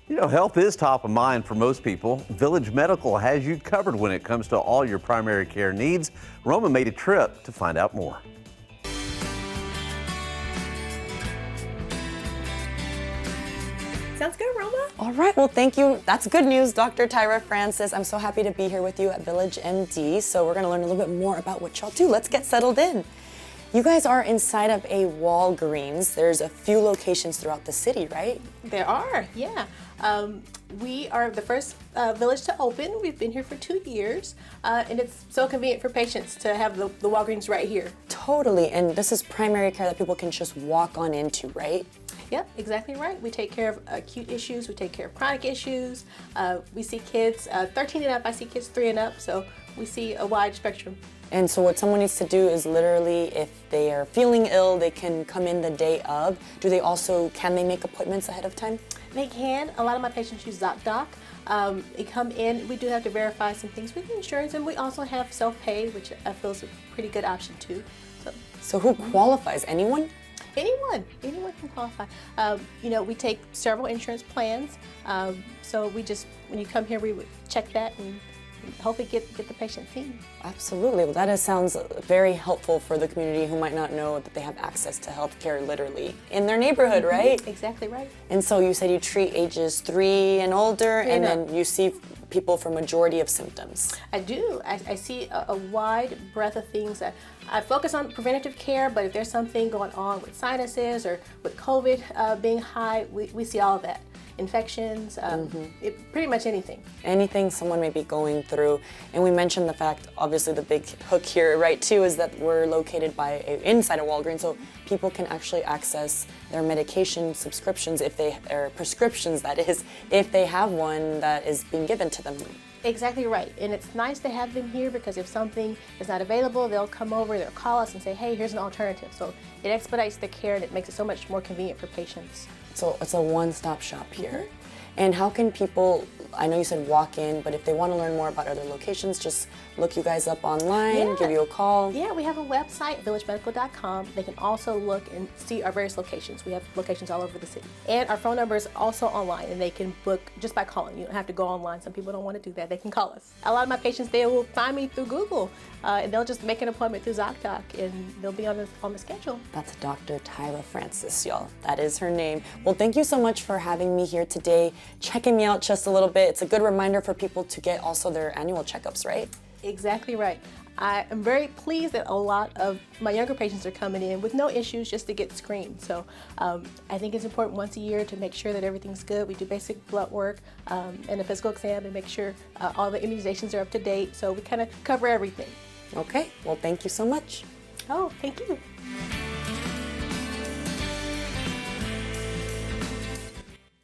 You know, health is top of mind for most people. Village Medical has you covered when it comes to all your primary care needs. Roma made a trip to find out more. Sounds good, Roma. All right, well, thank you. That's good news, Dr. Tyra Francis. I'm so happy to be here with you at Village MD. So we're gonna learn a little bit more about what y'all do. Let's get settled in. You guys are inside of a Walgreens. There's a few locations throughout the city, right? There are, yeah. We are the first village to open. We've been here for 2 years, and it's so convenient for patients to have the Walgreens right here. Totally, and this is primary care that people can just walk on into, right? Yep, exactly right. We take care of acute issues, we take care of chronic issues. We see kids 13 and up, I see kids 3 and up, so we see a wide spectrum. And so what someone needs to do is literally, if they are feeling ill, they can come in the day of. Can they make appointments ahead of time? They can. A lot of my patients use ZocDoc. They come in, we do have to verify some things with insurance, and we also have self-pay, which I feel is a pretty good option too. So who qualifies? Anyone? Anyone can qualify. We take several insurance plans, so when you come here, we would check that and hopefully get the patient seen. Absolutely. Well, sounds very helpful for the community who might not know that they have access to health care literally in their neighborhood, right? Exactly right. And so you said you treat ages 3 and older, and then you see people for majority of symptoms. I do. I see a wide breadth of things. I focus on preventative care, but if there's something going on with sinuses or with COVID being high, we see all of that. Infections, pretty much anything. Anything someone may be going through. And we mentioned the fact, obviously the big hook here, right, too, is that we're located inside a Walgreens, so people can actually access their medication subscriptions or prescriptions, that is, if they have one that is being given to them. Exactly right. And it's nice to have them here because if something is not available, they'll come over, they'll call us and say, hey, here's an alternative. So it expedites the care and it makes it so much more convenient for patients. So it's a one-stop shop here. And how can people, I know you said walk in, but if they want to learn more about other locations, just look you guys up online, give you a call. Yeah, we have a website, villagemedical.com. They can also look and see our various locations. We have locations all over the city. And our phone number is also online, and they can book just by calling. You don't have to go online. Some people don't want to do that. They can call us. A lot of my patients, they will find me through Google, and they'll just make an appointment through ZocDoc, and they'll be on the schedule. That's Dr. Tyra Francis, y'all. That is her name. Well, thank you so much for having me here today, checking me out just a little bit. It's a good reminder for people to get also their annual checkups, right? Exactly right. I am very pleased that a lot of my younger patients are coming in with no issues just to get screened. So I think it's important once a year to make sure that everything's good. We do basic blood work and a physical exam and make sure all the immunizations are up to date. So we kind of cover everything. Okay, well, thank you so much. Oh, thank you.